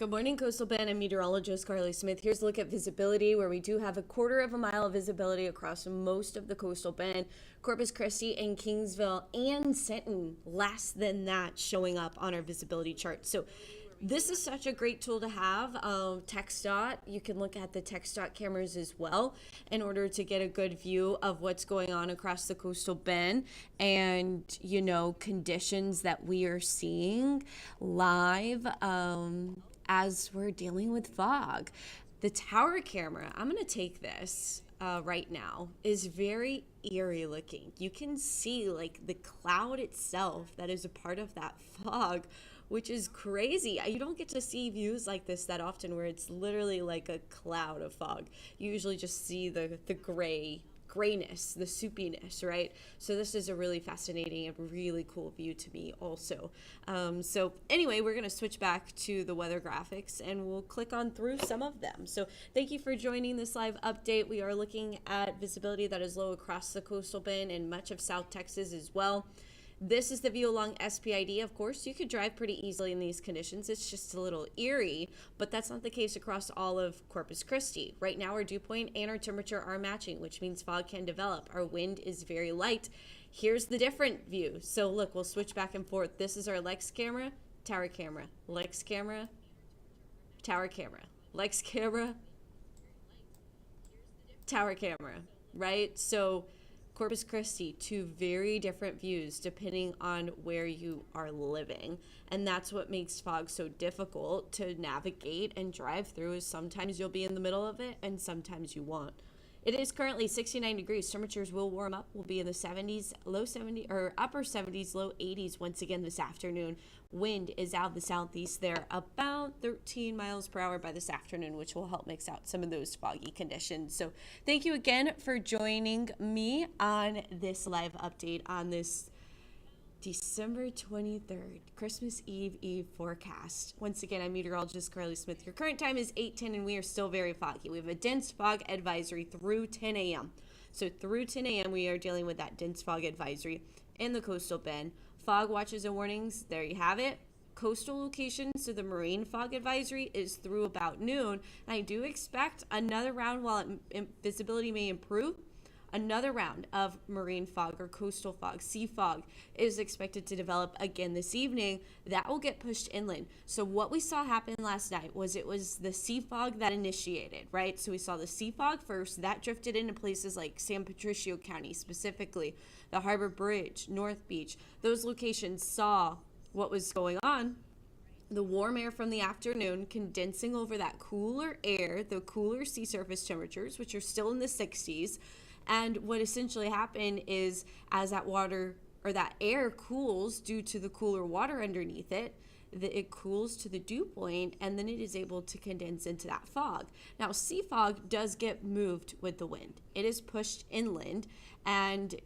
Good morning, Coastal Bend. I'm Meteorologist Carly Smith. Here's a look at visibility, where we do have a quarter of a mile of visibility across most of the Coastal Bend. Corpus Christi and Kingsville and Sinton, less than that, showing up on our visibility chart. So this is such a great tool to have. TxDOT, you can look at the TxDOT cameras as well in order to get a good view of what's going on across the Coastal Bend and, conditions that we are seeing live as we're dealing with fog. The tower camera, I'm going to take this right now, is very eerie looking. You can see like the cloud itself that is a part of that fog, which is crazy. You don't get to see views like this that often, where it's literally like a cloud of fog. You usually just see the grayness, the soupiness, right? So this is a really fascinating and really cool view to me also. So anyway, we're going to switch back to the weather graphics and we'll click on through some of them. So thank you for joining this live update. We are looking at visibility that is low across the Coastal Bend and much of South Texas as well. This is the view along SPID. Of course, you could drive pretty easily in these conditions. It's just a little eerie, but that's not the case across all of Corpus Christi. Right now, our dew point and our temperature are matching, which means fog can develop. Our wind is very light. Here's the different view. So look, we'll switch back and forth. This is our Lex camera, tower camera, Lex camera, tower camera, Lex camera, tower camera, right? So Corpus Christi, two very different views depending on where you are living. And that's what makes fog so difficult to navigate and drive through, is sometimes you'll be in the middle of it and sometimes you won't. It is currently 69 degrees. Temperatures will warm up. We'll be in the 70s, low 70s, or upper 70s, low 80s once again this afternoon. Wind is out of the southeast there, about 13 miles per hour by this afternoon, which will help mix out some of those foggy conditions. So thank you again for joining me on this live update on this December 23rd, Christmas Eve forecast. Once again, I'm Meteorologist Carly Smith. Your current time is 8:10 and we are still very foggy. We have a dense fog advisory through 10 a.m. So through 10 a.m. we are dealing with that dense fog advisory in the Coastal Bend. Fog watches and warnings, there you have it. Coastal locations, so the marine fog advisory is through about noon. And I do expect another round, while visibility may improve. Another round of marine fog or coastal fog, sea fog, is expected to develop again this evening. That will get pushed inland. So what we saw happen last night was it was the sea fog that initiated, right? So we saw the sea fog first. That drifted into places like San Patricio County, specifically the Harbor Bridge, North Beach. Those locations saw what was going on. The warm air from the afternoon condensing over that cooler air, the cooler sea surface temperatures, which are still in the 60s. And what essentially happened is, as that water or that air cools due to the cooler water underneath it, it cools to the dew point, and then it is able to condense into that fog. Now, sea fog does get moved with the wind. It is pushed inland, and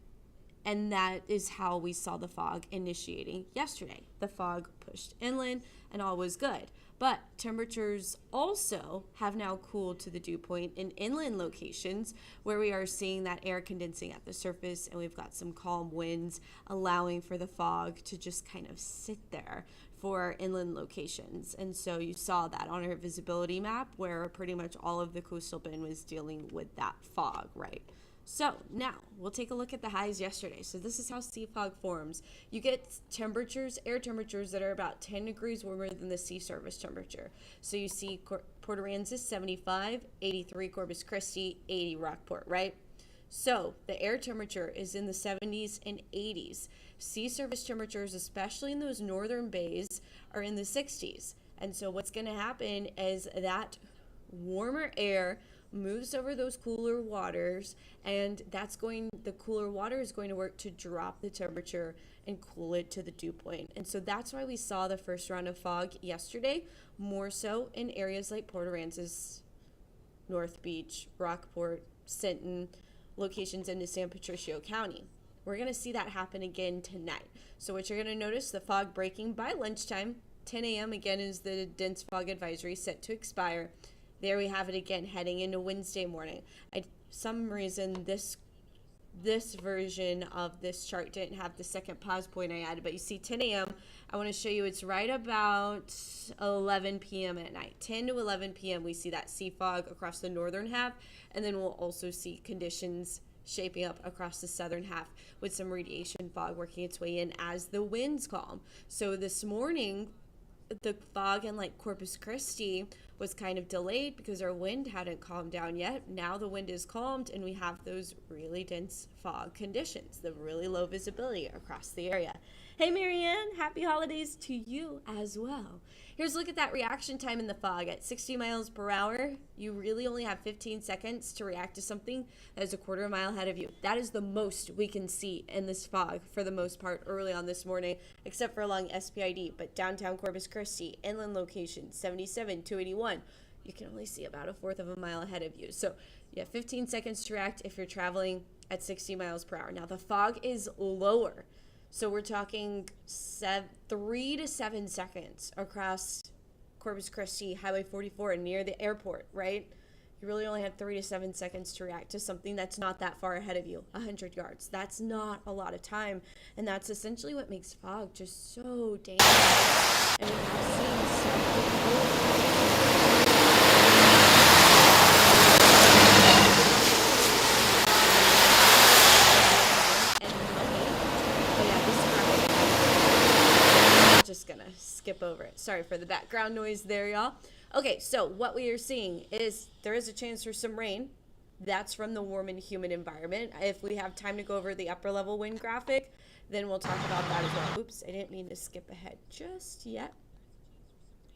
that is how we saw the fog initiating yesterday. The fog pushed inland and all was good. But temperatures also have now cooled to the dew point in inland locations, where we are seeing that air condensing at the surface, and we've got some calm winds allowing for the fog to just kind of sit there for our inland locations. And so you saw that on our visibility map, where pretty much all of the Coastal Bend was dealing with that fog, right? So now we'll take a look at the highs yesterday. So this is how sea fog forms. You get temperatures, air temperatures that are about 10 degrees warmer than the sea surface temperature. So you see Port Aransas 75, 83 Corpus Christi, 80 Rockport, right? So the air temperature is in the 70s and 80s. Sea surface temperatures, especially in those northern bays, are in the 60s. And so what's going to happen is that warmer air moves over those cooler waters, and the cooler water is going to work to drop the temperature and cool it to the dew point. And so that's why we saw the first round of fog yesterday, more so in areas like Port Aransas, North Beach, Rockport, Sinton, locations into San Patricio County. We're going to see that happen again tonight. So what you're going to notice, the fog breaking by lunchtime. 10 a.m. again is the dense fog advisory set to expire. There we have it again, heading into Wednesday morning. Some reason this this version of this chart didn't have the second pause point I added, but you see 10 a.m. I want to show you it's right about 11 p.m. at night. 10 to 11 p.m. we see that sea fog across the northern half, and then we'll also see conditions shaping up across the southern half with some radiation fog working its way in as the winds calm. So this morning, the fog in like Corpus Christi was kind of delayed because our wind hadn't calmed down yet. Now the wind is calmed and we have those really dense fog conditions, the really low visibility across the area. Hey Marianne, happy holidays to you as well. Here's a look at that reaction time in the fog. At 60 miles per hour, you really only have 15 seconds to react to something that is a quarter mile ahead of you. That is the most we can see in this fog for the most part early on this morning, except for along SPID. But downtown Corpus Christi, inland locations, 77, 281, you can only see about a fourth of a mile ahead of you. So you have 15 seconds to react if you're traveling at 60 miles per hour. Now the fog is lower. So we're talking 3 to 7 seconds across Corpus Christi, Highway 44 near the airport, right? You really only have 3 to 7 seconds to react to something that's not that far ahead of you, 100 yards. That's not a lot of time. And that's essentially what makes fog just so dangerous. And we have seen several just gonna skip over it. Sorry for the background noise there, y'all. Okay, so what we are seeing is there is a chance for some rain. That's from the warm and humid environment. If we have time to go over the upper level wind graphic, then we'll talk about that as well. Oops, I didn't mean to skip ahead just yet.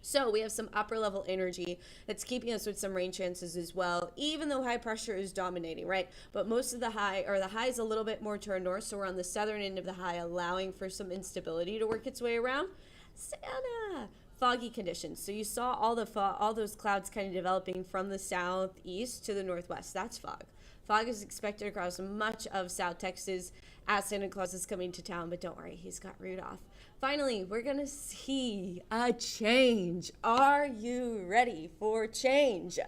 So we have some upper level energy that's keeping us with some rain chances as well, even though high pressure is dominating, right? But most of the high is a little bit more to our north, so we're on the southern end of the high, allowing for some instability to work its way around. Santa! Foggy conditions. So you saw all those clouds kind of developing from the southeast to the northwest. That's fog. Fog is expected across much of South Texas as Santa Claus is coming to town, but don't worry, he's got Rudolph. Finally, we're going to see a change. Are you ready for change?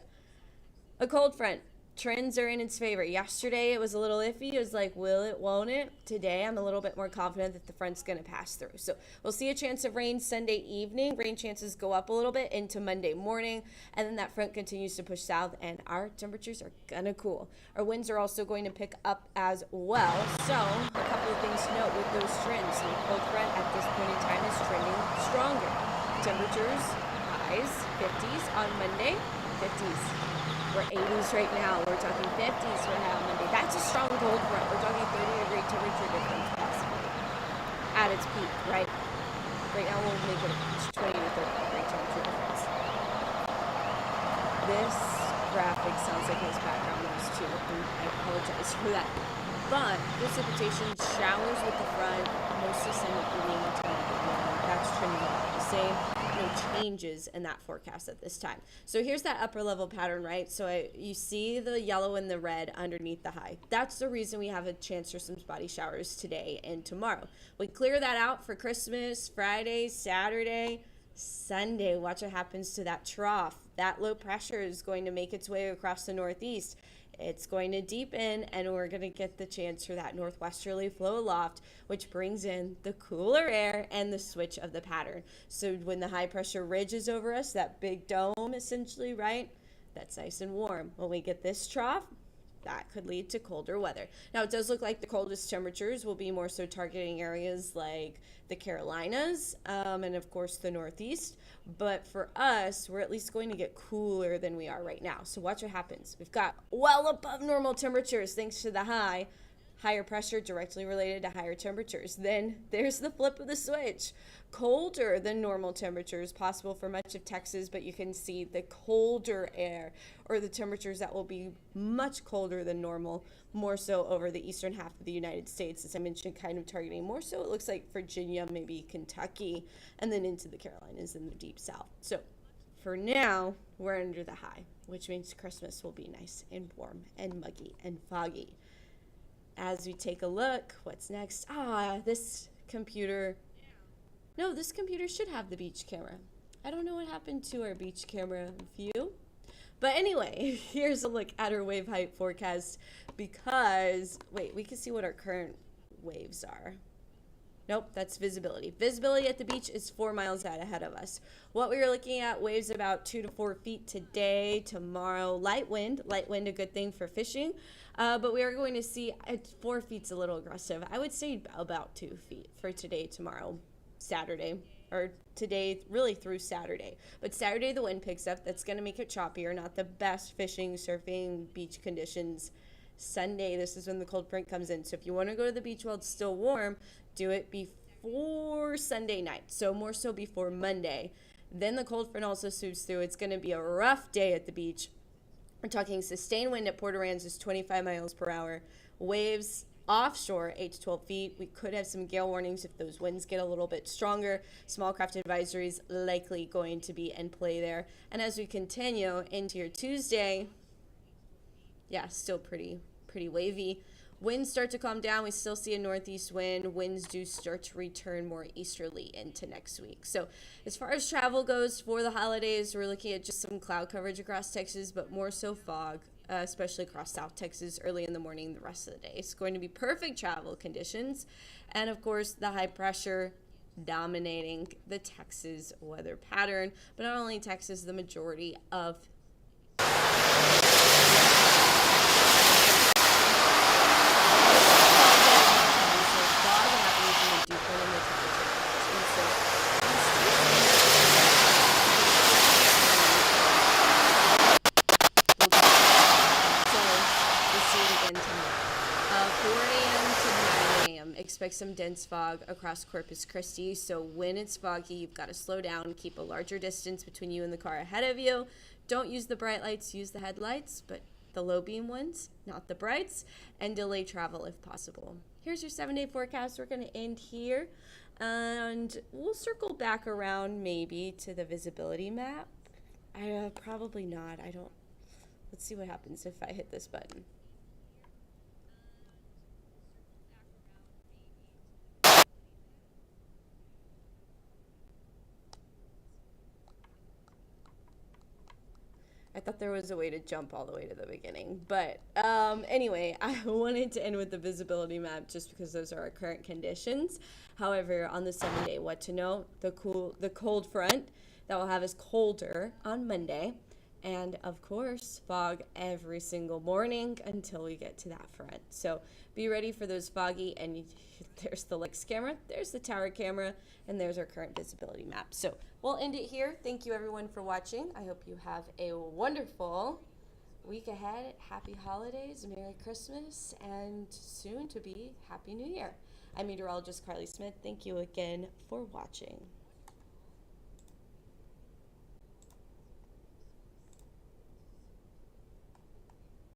A cold front. Trends are in its favor. Yesterday, it was a little iffy. It was like, will it, won't it? Today, I'm a little bit more confident that the front's going to pass through. So we'll see a chance of rain Sunday evening. Rain chances go up a little bit into Monday morning, and then that front continues to push south, and our temperatures are going to cool. Our winds are also going to pick up as well. So a couple of things to note with those trends. The cold front at this point in time is trending stronger. Temperatures, highs, 50s on Monday, 50s. We're 80s right now. We're talking 50s for now Monday. That's a strong cold front. We're talking 30-degree temperature difference possibly at its peak, right? Right now we'll make it a 20 to 30-degree temperature difference. This graphic sounds like his background noise too, and I apologize for that. But precipitation showers with the front, mostly Sunday evening into Monday morning. That's trending about the same. No changes in that forecast at this time. So here's that upper level pattern, right? So you see the yellow and the red underneath the high. That's the reason we have a chance for some spotty showers today and tomorrow. We clear that out for Christmas, Friday, Saturday, Sunday. Watch what happens to that trough. That low pressure is going to make its way across the northeast. It's going to deepen, and we're going to get the chance for that northwesterly flow aloft, which brings in the cooler air and the switch of the pattern. So when the high pressure ridge is over us, that big dome essentially, right? That's nice and warm. When we get this trough, that could lead to colder weather. Now, it does look like the coldest temperatures will be more so targeting areas like the Carolinas and, of course, the Northeast. But for us, we're at least going to get cooler than we are right now. So watch what happens. We've got well above normal temperatures thanks to the high. Higher pressure directly related to higher temperatures. Then there's the flip of the switch. Colder than normal temperatures possible for much of Texas, but you can see the colder air or the temperatures that will be much colder than normal, more so over the eastern half of the United States, as I mentioned, kind of targeting more so it looks like Virginia, maybe Kentucky, and then into the Carolinas in the deep south. So for now, we're under the high, which means Christmas will be nice and warm and muggy and foggy. As we take a look, what's next? This computer should have the beach camera. I don't know what happened to our beach camera view, But anyway, here's a look at our wave height forecast because, wait, we can see what our current waves are. Nope, that's visibility. Visibility at the beach is 4 miles out ahead of us. What we were looking at, waves about 2 to 4 feet today, tomorrow. Light wind, a good thing for fishing. But we are going to see, 4 feet's a little aggressive. I would say about 2 feet for today, tomorrow, Saturday, or today, really through Saturday. But Saturday, the wind picks up. That's going to make it choppier, not the best fishing, surfing, beach conditions. Sunday, this is when the cold front comes in. So if you want to go to the beach while it's still warm, do it before Sunday night. So more so before Monday. Then the cold front also sweeps through. It's going to be a rough day at the beach. We're talking sustained wind at Port Aransas 25 miles per hour. Waves offshore 8 to 12 feet. We could have some gale warnings if those winds get a little bit stronger. Small craft advisories likely going to be in play there. And as we continue into your Tuesday, yeah, still pretty wavy. Winds start to calm down. We still see a northeast wind. Winds do start to return more easterly into next week. So as far as travel goes for the holidays, we're looking at just some cloud coverage across Texas, but more so fog, especially across South Texas early in the morning the rest of the day. It's going to be perfect travel conditions. And of course, the high pressure dominating the Texas weather pattern. But not only Texas, the majority of expect some dense fog across Corpus Christi. So when it's foggy, you've got to slow down, keep a larger distance between you and the car ahead of you. Don't use the bright lights, use the headlights, but the low beam ones, not the brights, and delay travel if possible. Here's your 7-day forecast. We're going to end here, and we'll circle back around maybe to the visibility map. Probably not. Let's see what happens if I hit this button. I thought there was a way to jump all the way to the beginning. But anyway, I wanted to end with the visibility map just because those are our current conditions. However, on the 7-day, what to know, the cold front that will have us colder on Monday. And of course, fog every single morning until we get to that front. So be ready for those foggy, and there's the Lex camera, there's the tower camera, and there's our current visibility map. So we'll end it here. Thank you everyone for watching. I hope you have a wonderful week ahead. Happy holidays, Merry Christmas, and soon to be Happy New Year. I'm Meteorologist Carly Smith. Thank you again for watching.